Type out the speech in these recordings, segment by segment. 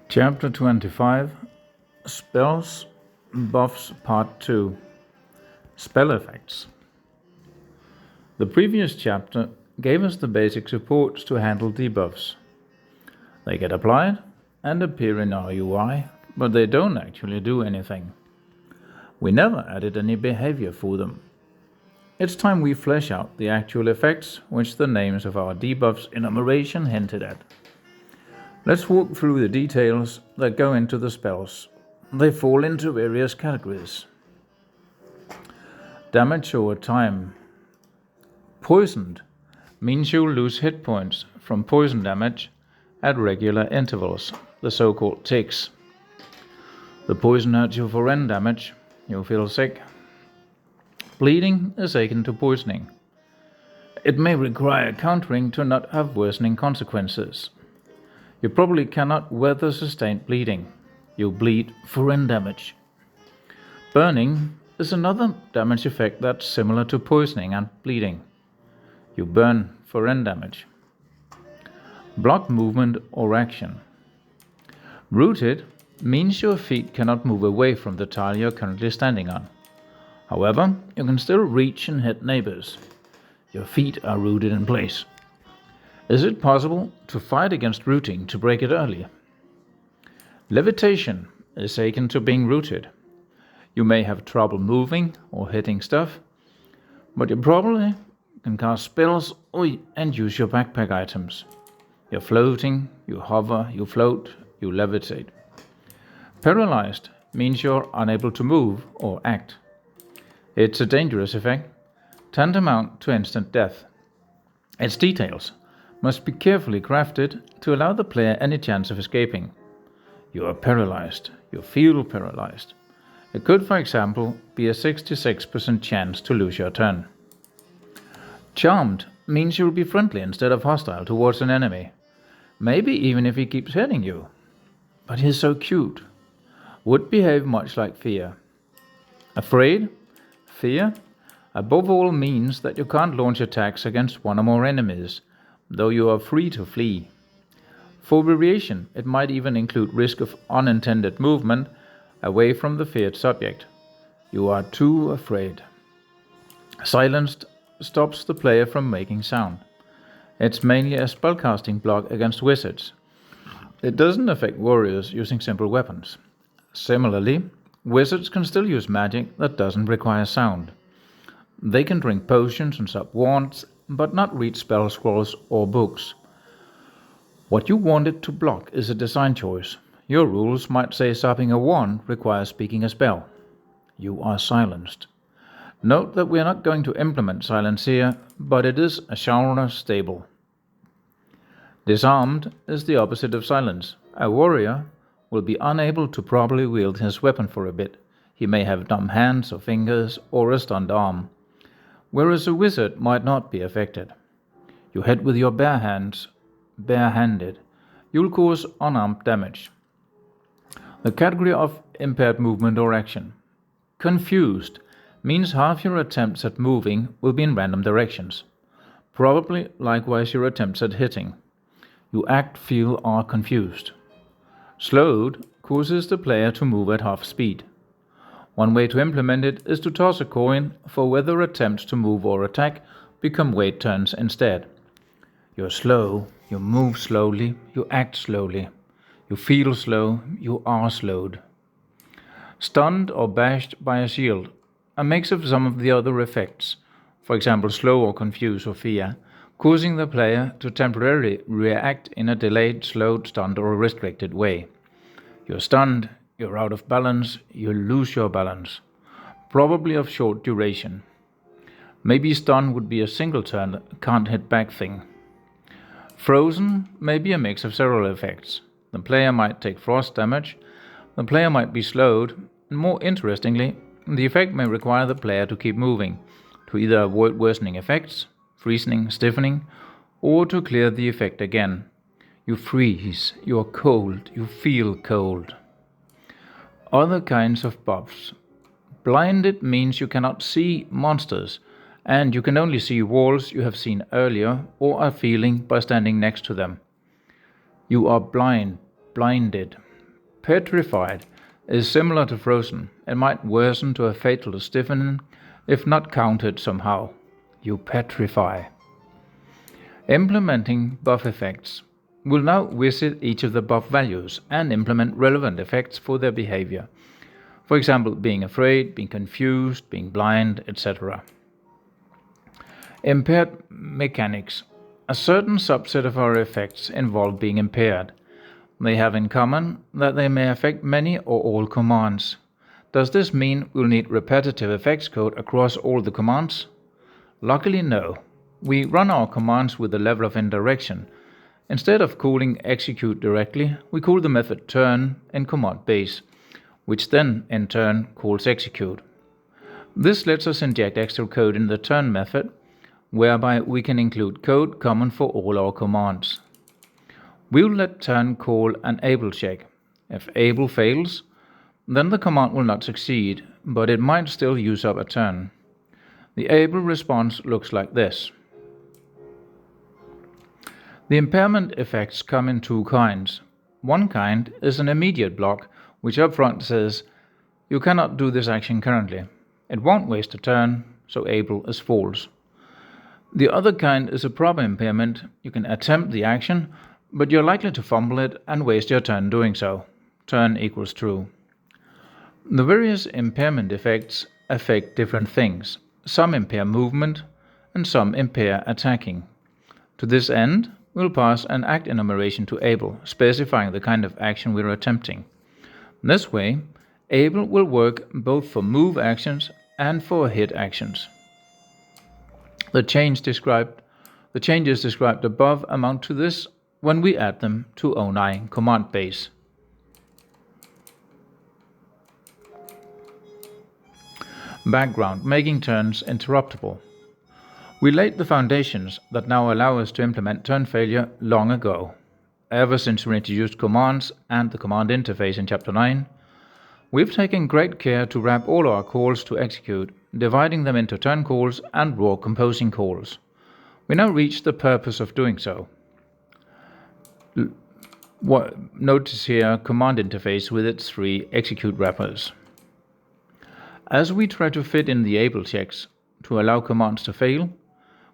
Chapter 25 Spells, Buffs Part 2 Spell Effects. The previous chapter gave us the basic supports to handle debuffs. They get applied and appear in our UI, but they don't actually do anything. We never added any behavior for them. It's time we flesh out the actual effects which the names of our debuffs enumeration hinted at. Let's walk through the details that go into the spells. They fall into various categories. Damage over time. Poisoned means you'll lose hit points from poison damage at regular intervals, the so-called ticks. The poison hurts you for rend damage, you'll feel sick. Bleeding is akin to poisoning. It may require countering to not have worsening consequences. You probably cannot weather sustained bleeding. You bleed for rend damage. Burning is another damage effect that's similar to poisoning and bleeding. You burn for rend damage. Block movement or action. Rooted means your feet cannot move away from the tile you're currently standing on. However, you can still reach and hit neighbors. Your feet are rooted in place. Is it possible to fight against rooting to break it early? Levitation is akin to being rooted. You may have trouble moving or hitting stuff, but you probably can cast spells and use your backpack items. You're floating, you hover, you float, you levitate. Paralyzed means you're unable to move or act. It's a dangerous effect, tantamount to instant death. Its details must be carefully crafted to allow the player any chance of escaping. You are paralyzed. You feel paralyzed. It could, for example, be a 66% chance to lose your turn. Charmed means you'll be friendly instead of hostile towards an enemy, maybe even if he keeps hitting you. But he's so cute. Would behave much like fear. Afraid? Fear? Above all means that you can't launch attacks against one or more enemies, though you are free to flee. For variation, it might even include risk of unintended movement away from the feared subject. You are too afraid. Silenced stops the player from making sound. It's mainly a spellcasting block against wizards. It doesn't affect warriors using simple weapons. Similarly, wizards can still use magic that doesn't require sound. They can drink potions and suck wands, but not read spell scrolls or books. What you wanted to block is a design choice. Your rules might say supping a wand requires speaking a spell. You are silenced. Note that we are not going to implement silence here, but it is a genre stable. Disarmed is the opposite of silence. A warrior will be unable to properly wield his weapon for a bit. He may have numb hands or fingers or a stunned arm, whereas a wizard might not be affected. You hit with your bare hands, barehanded. You'll cause unarmed damage. The category of impaired movement or action. Confused means half your attempts at moving will be in random directions. Probably likewise your attempts at hitting. You act, feel, are confused. Slowed causes the player to move at half speed. One way to implement it is to toss a coin for whether attempts to move or attack become wait turns instead. You're slow, you move slowly, you act slowly. You feel slow, you are slowed. Stunned or bashed by a shield, a mix of some of the other effects, for example slow or confuse or fear, causing the player to temporarily react in a delayed, slowed, stunned or restricted way. You're stunned, you're out of balance, you lose your balance, probably of short duration. Maybe stun would be a single turn, can't hit back thing. Frozen may be a mix of several effects. The player might take frost damage, the player might be slowed, and more interestingly, the effect may require the player to keep moving, to either avoid worsening effects, freezing, stiffening, or to clear the effect again. You freeze, you are cold, you feel cold. Other kinds of buffs. Blinded means you cannot see monsters, and you can only see walls you have seen earlier or are feeling by standing next to them. You are blinded. Petrified is similar to frozen. It might worsen to a fatal stiffening if not countered somehow. You petrify. Implementing buff effects. We'll now visit each of the buff values and implement relevant effects for their behavior. For example, being afraid, being confused, being blind, etc. Impaired mechanics. A certain subset of our effects involve being impaired. They have in common that they may affect many or all commands. Does this mean we'll need repetitive effects code across all the commands? Luckily, no. We run our commands with a level of indirection. Instead of calling execute directly, we call the method turn in command base, which then in turn calls execute. This lets us inject extra code in the turn method, whereby we can include code common for all our commands. We'll let turn call an able check. If able fails, then the command will not succeed, but it might still use up a turn. The able response looks like this. The impairment effects come in two kinds. One kind is an immediate block, which upfront says, you cannot do this action currently. It won't waste a turn, so able is false. The other kind is a proper impairment. You can attempt the action, but you're likely to fumble it and waste your turn doing so. Turn equals true. The various impairment effects affect different things. Some impair movement, and some impair attacking. To this end, we'll pass an act enumeration to able, specifying the kind of action we're attempting. This way, able will work both for move actions and for hit actions. The changes described above amount to this when we add them to O9 command base. Background, making turns interruptible. We laid the foundations that now allow us to implement turn failure long ago. Ever since we introduced commands and the command interface in chapter 9, we've taken great care to wrap all our calls to execute, dividing them into turn calls and raw composing calls. We now reach the purpose of doing so. Notice here command interface with its 3 execute wrappers. As we try to fit in the able checks to allow commands to fail,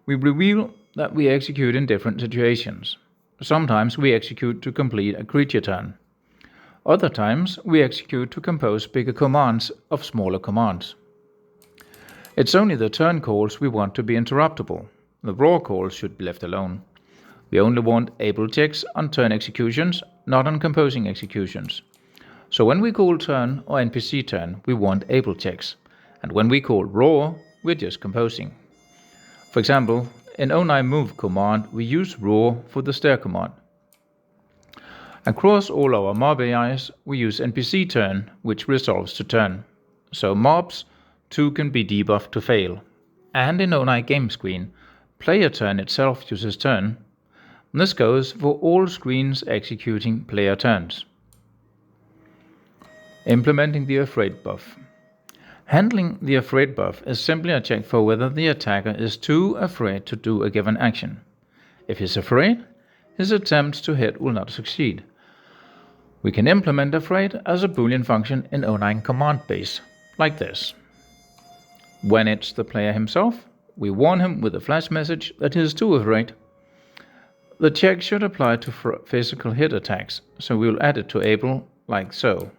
we reveal that we execute in different situations. Sometimes we execute to complete a creature turn. Other times we execute to compose bigger commands of smaller commands. It's only the turn calls we want to be interruptible. The raw calls should be left alone. We only want able checks on turn executions, not on composing executions. So when we call turn or NPC turn, we want able checks, and when we call raw, we're just composing. For example, in O9 move command, we use raw for the stare command. Across all our mob AIs, we use NPC turn, which resolves to turn. So mobs too can be debuffed to fail. And in O9 game screen, player turn itself uses turn. This goes for all screens executing player turns. Implementing the afraid buff. Handling the afraid buff is simply a check for whether the attacker is too afraid to do a given action. If he's afraid, his attempts to hit will not succeed. We can implement afraid as a Boolean function in O9 command base, like this. When it's the player himself, we warn him with a flash message that he is too afraid. The check should apply to physical hit attacks, so we'll add it to able like so.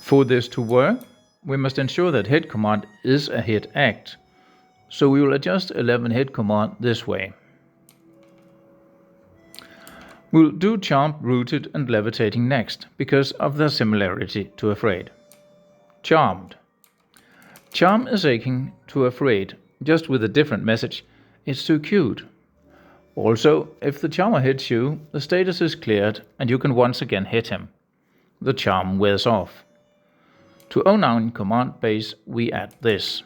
For this to work, we must ensure that hit command is a hit act, so we will adjust 11 hit command this way. We'll do charmed, rooted and levitating next, because of their similarity to afraid. Charmed. Charm is akin to afraid, just with a different message. It's too cute. Also, if the charmer hits you, the status is cleared and you can once again hit him. The charm wears off. To O9 command base, we add this.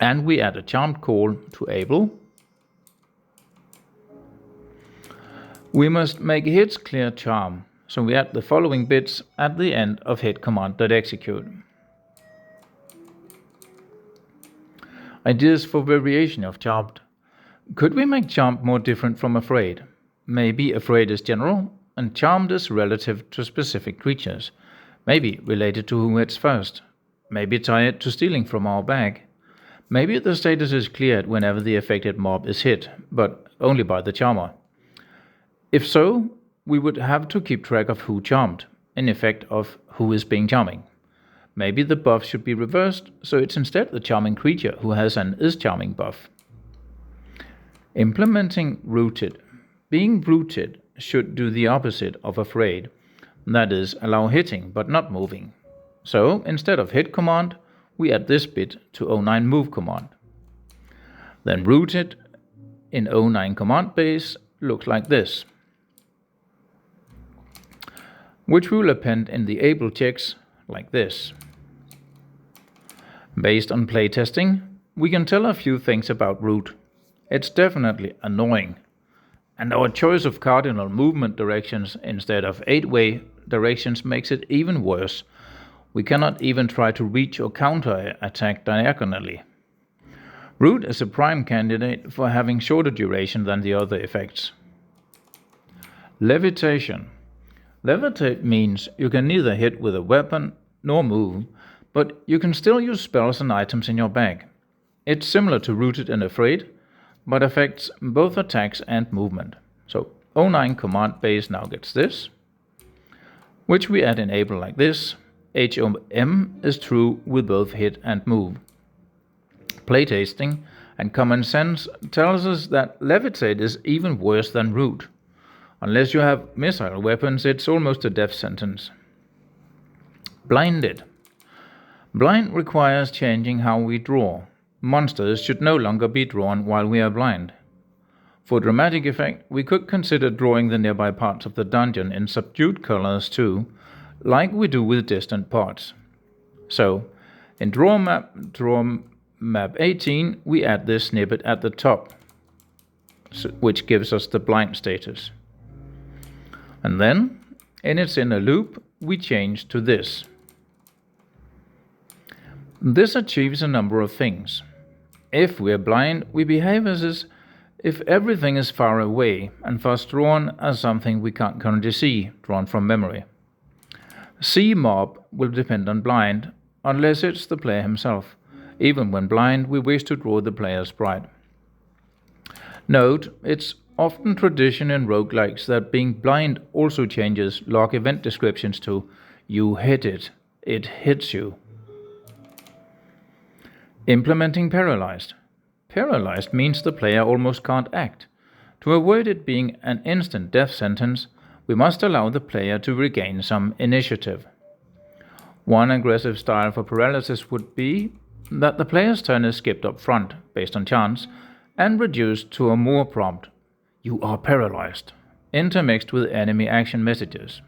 And we add a charmed call to able. We must make hits clear charm, so we add the following bits at the end of hit command.execute. Ideas for variation of charmed. Could we make charmed more different from afraid? Maybe afraid is general, and charmed is relative to specific creatures. Maybe related to who hits first. Maybe tied to stealing from our bag. Maybe the status is cleared whenever the affected mob is hit, but only by the charmer. If so, we would have to keep track of who charmed, in effect of who is being charming. Maybe the buff should be reversed, so it's instead the charming creature who has an is charming buff. Implementing rooted. Being rooted should do the opposite of afraid, that is, allow hitting but not moving. So instead of hit command, we add this bit to O9 move command. Then rooted in O9 command base looks like this, which we will append in the able checks like this. Based on playtesting, we can tell a few things about root. It's definitely annoying, and our choice of cardinal movement directions instead of 8-way directions makes it even worse. We cannot even try to reach or counter attack diagonally. Root is a prime candidate for having shorter duration than the other effects. Levitation. Levitate means you can neither hit with a weapon nor move, but you can still use spells and items in your bag. It's similar to Rooted and Afraid, but affects both attacks and movement. So O9 command base now gets this, which we add enable like this. HOM is true with both hit and move. Playtasting and common sense tells us that Levitate is even worse than Root. Unless you have missile weapons, it's almost a death sentence. Blinded. Blind requires changing how we draw. Monsters should no longer be drawn while we are blind. For dramatic effect, we could consider drawing the nearby parts of the dungeon in subdued colors too, like we do with distant parts. So, in draw map 18, we add this snippet at the top, which gives us the blind status. And then, in its inner loop, we change to this. This achieves a number of things. If we are blind, we behave as if everything is far away and thus drawn as something we can't currently see, drawn from memory. See mob will depend on blind, unless it's the player himself. Even when blind, we wish to draw the player's sprite. Note, it's often tradition in roguelikes that being blind also changes log event descriptions to "you hit it, it hits you." Implementing paralyzed. Paralyzed means the player almost can't act. To avoid it being an instant death sentence, we must allow the player to regain some initiative. One aggressive style for paralysis would be that the player's turn is skipped up front, based on chance, and reduced to a more prompt "you are paralyzed," intermixed with enemy action messages.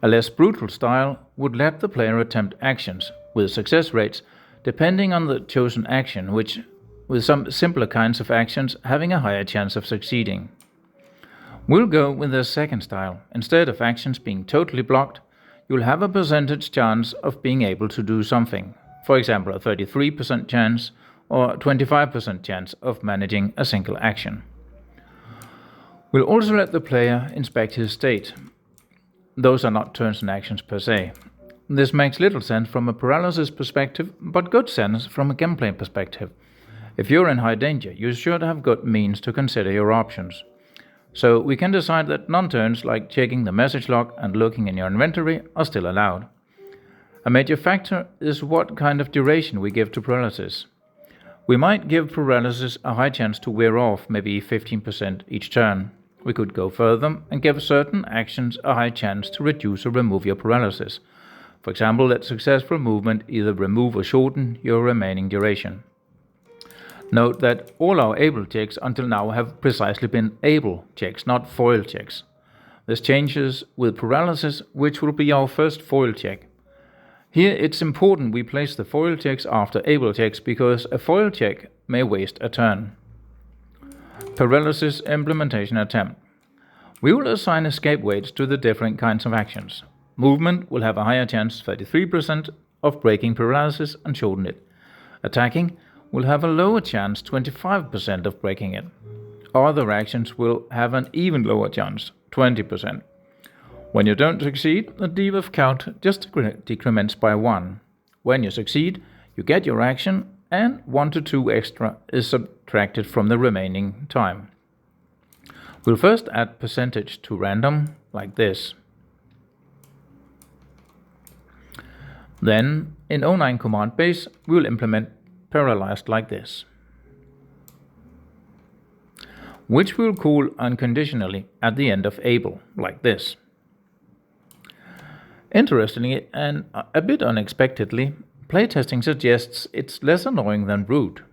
A less brutal style would let the player attempt actions, with success rates depending on the chosen action, which, with some simpler kinds of actions, having a higher chance of succeeding. We'll go with the second style. Instead of actions being totally blocked, you'll have a percentage chance of being able to do something. For example, a 33% chance or 25% chance of managing a single action. We'll also let the player inspect his state. Those are not turns and actions per se. This makes little sense from a paralysis perspective, but good sense from a gameplay perspective. If you're in high danger, you should have good means to consider your options. So we can decide that non-turns like checking the message log and looking in your inventory are still allowed. A major factor is what kind of duration we give to paralysis. We might give paralysis a high chance to wear off, maybe 15% each turn. We could go further and give certain actions a high chance to reduce or remove your paralysis. For example, let successful movement either remove or shorten your remaining duration. Note that all our able checks until now have precisely been able checks, not foil checks. This changes with paralysis, which will be our first foil check. Here it's important we place the foil checks after able checks because a foil check may waste a turn. Paralysis implementation attempt. We will assign escape weights to the different kinds of actions. Movement will have a higher chance, 33%, of breaking paralysis and shorten it. Attacking will have a lower chance, 25% of breaking it. Other actions will have an even lower chance, 20%. When you don't succeed, the debuff count just decrements by 1. When you succeed, you get your action and 1 to 2 extra is subtracted from the remaining time. We'll first add percentage to random, like this. Then, in 09 command base, we'll implement paralyzed like this, which we'll call unconditionally at the end of able, like this. Interestingly, and a bit unexpectedly, playtesting suggests it's less annoying than rude.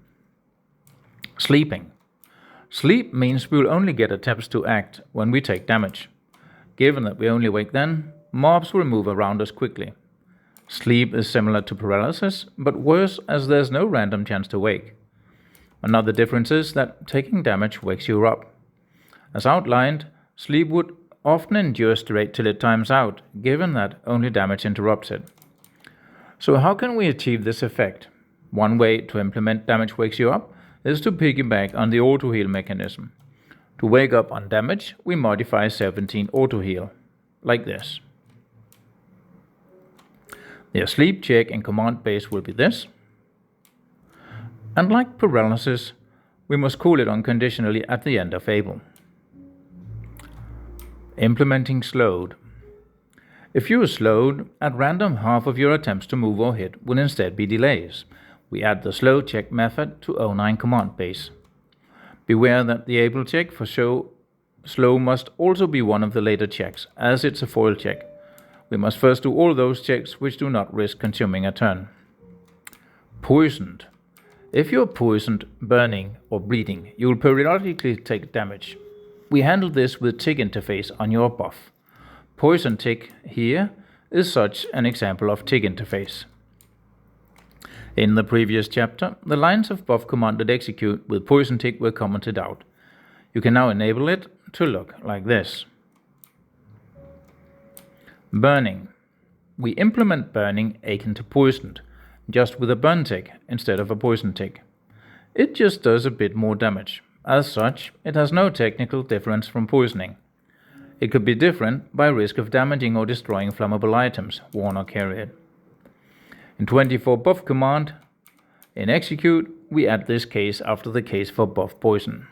Sleeping. Sleep means we'll only get attempts to act when we take damage. Given that we only wake then, mobs will move around us quickly. Sleep is similar to paralysis, but worse as there's no random chance to wake. Another difference is that taking damage wakes you up. As outlined, sleep would often endure straight till it times out, given that only damage interrupts it. So how can we achieve this effect? One way to implement damage wakes you up is to piggyback on the auto-heal mechanism. To wake up on damage, we modify 17 auto-heal, like this. The sleep check in command base will be this. And like paralysis, we must call it unconditionally at the end of able. Implementing slowed. If you are slowed, at random half of your attempts to move or hit will instead be delays. We add the slow check method to 09 command base. Beware that the able check for slow must also be one of the later checks, as it's a foil check. We must first do all those checks which do not risk consuming a turn. Poisoned. If you're poisoned, burning, or bleeding, you will periodically take damage. We handle this with tick interface on your buff. Poison tick here is such an example of tick interface. In the previous chapter, the lines of buff commanded execute with poison tick were commented out. You can now enable it to look like this. Burning. We implement burning akin to poisoned, just with a burn tick instead of a poison tick. It just does a bit more damage. As such, it has no technical difference from poisoning. It could be different by risk of damaging or destroying flammable items, worn or carried. In 24 buff command, in execute, we add this case after the case for buff poison.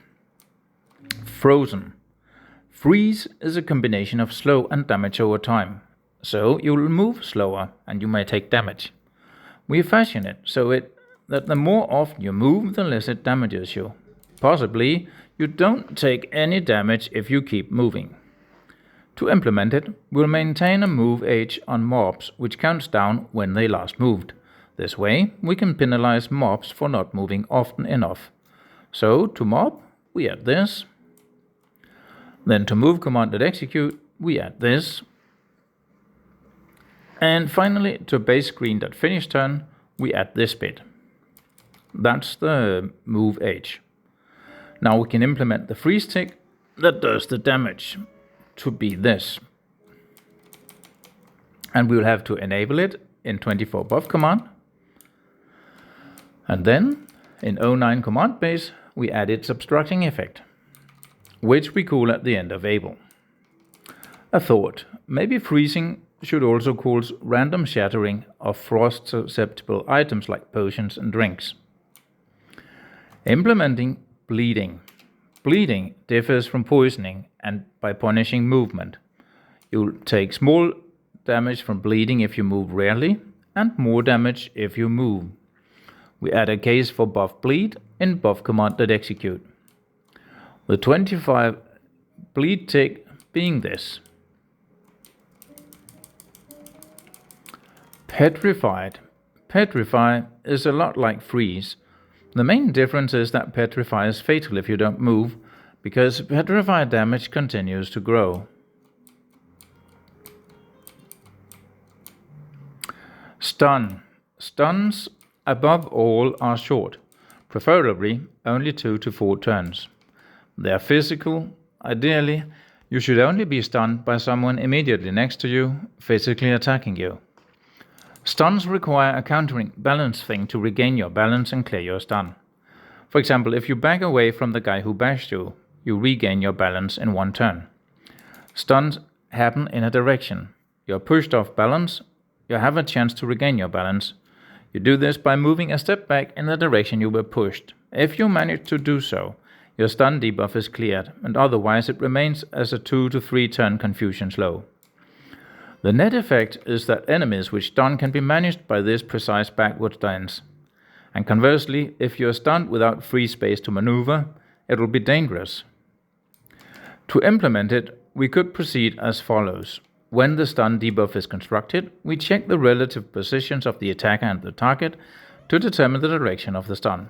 Frozen. Freeze is a combination of slow and damage over time. So you will move slower and you may take damage. We fashion it so that the more often you move, the less it damages you. Possibly, you don't take any damage if you keep moving. To implement it, we'll maintain a move age on mobs which counts down when they last moved. This way, we can penalize mobs for not moving often enough. So, to mob, we add this. Then to move commanded execute, we add this. And finally, to base screen.finish turn, we add this bit. That's the move age. Now we can implement the freeze tick that does the damage to be this. And we'll have to enable it in 24 buff command. And then in 09 command base, we add its obstructing effect, which we call at the end of able. A thought, maybe freezing should also cause random shattering of frost-susceptible items like potions and drinks. Implementing bleeding. Bleeding differs from poisoning and by punishing movement. You'll take small damage from bleeding if you move rarely, and more damage if you move. We add a case for buff bleed in buff commanded execute. The 25 bleed tick being this. Petrified. Petrify is a lot like freeze. The main difference is that petrify is fatal if you don't move, because petrify damage continues to grow. Stun. Stuns, above all, are short, preferably only 2 to 4 turns. They are physical. Ideally, you should only be stunned by someone immediately next to you, physically attacking you. Stuns require a countering balance thing to regain your balance and clear your stun. For example, if you back away from the guy who bashed you, you regain your balance in one turn. Stuns happen in a direction. You're pushed off balance, you have a chance to regain your balance. You do this by moving a step back in the direction you were pushed. If you manage to do so, your stun debuff is cleared, and otherwise it remains as a 2 to 3 turn confusion slow. The net effect is that enemies with stun can be managed by this precise backward stance. And conversely, if you are stunned without free space to maneuver, it will be dangerous. To implement it, we could proceed as follows. When the stun debuff is constructed, we check the relative positions of the attacker and the target to determine the direction of the stun.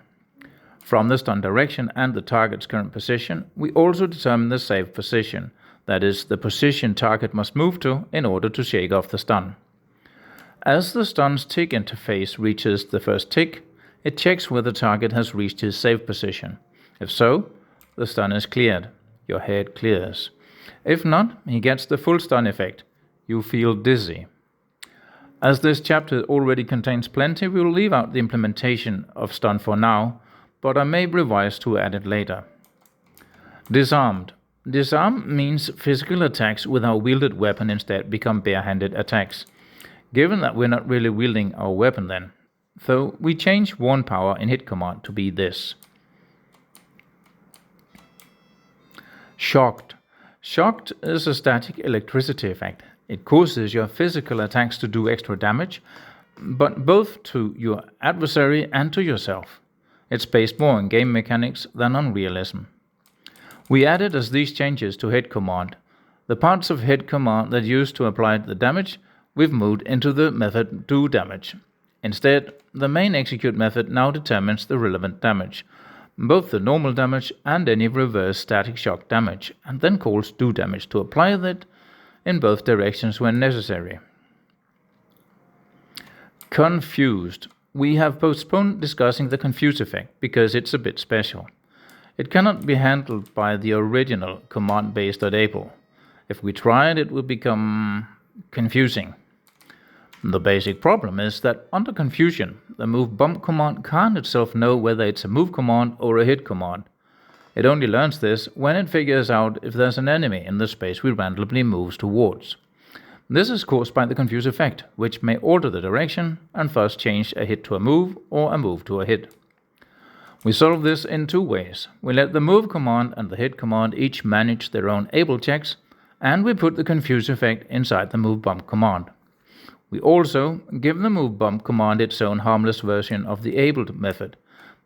From the stun direction and the target's current position, we also determine the safe position, that is, the position target must move to in order to shake off the stun. As the stun's tick interface reaches the first tick, it checks whether the target has reached his safe position. If so, the stun is cleared. Your head clears. If not, he gets the full stun effect. You feel dizzy. As this chapter already contains plenty, we will leave out the implementation of stun for now, but I may revise to add it later. Disarmed. Disarm means physical attacks with our wielded weapon instead become barehanded attacks, given that we're not really wielding our weapon then. So we change one power in hit command to be this. Shocked. Shocked is a static electricity effect. It causes your physical attacks to do extra damage, but both to your adversary and to yourself. It's based more on game mechanics than on realism. We added as these changes to hit command. The parts of hit command that used to apply the damage, we've moved into the method do damage. Instead, the main execute method now determines the relevant damage, both the normal damage and any reverse static shock damage, and then calls do damage to apply that in both directions when necessary. Confused. We have postponed discussing the confuse effect because it's a bit special. It cannot be handled by the original command-based able. If we try it, it will become confusing. The basic problem is that under confusion, the move bump command can't itself know whether it's a move command or a hit command. It only learns this when it figures out if there's an enemy in the space we randomly moves towards. This is caused by the confuse effect, which may alter the direction and thus change a hit to a move or a move to a hit. We solve this in two ways. We let the move command and the hit command each manage their own able checks, and we put the confuse effect inside the move bump command. We also give the move bump command its own harmless version of the able method.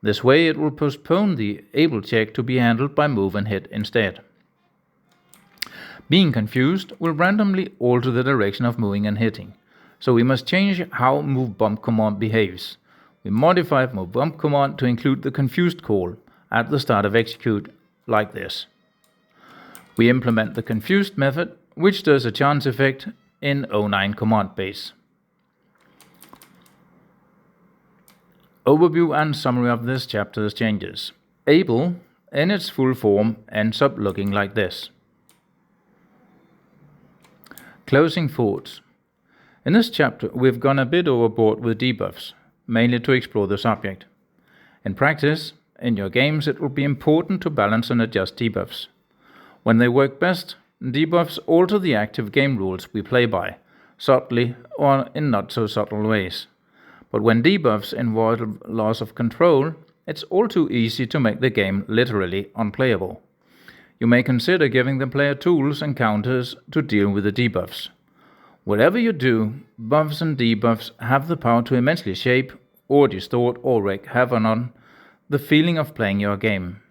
This way it will postpone the able check to be handled by move and hit instead. Being confused will randomly alter the direction of moving and hitting, so we must change how move bump command behaves. We modify move bump command to include the confused call at the start of execute like this. We implement the confused method, which does a chance effect in 09 command base. Overview and summary of this chapter's changes. Able, in its full form, ends up looking like this. Closing thoughts. In this chapter, we've gone a bit overboard with debuffs, mainly to explore the subject. In practice, in your games, it will be important to balance and adjust debuffs. When they work best, debuffs alter the active game rules we play by, subtly or in not so subtle ways. But when debuffs involve loss of control, it's all too easy to make the game literally unplayable. You may consider giving the player tools and counters to deal with the debuffs. Whatever you do, buffs and debuffs have the power to immensely shape, or distort, or wreak havoc on the feeling of playing your game.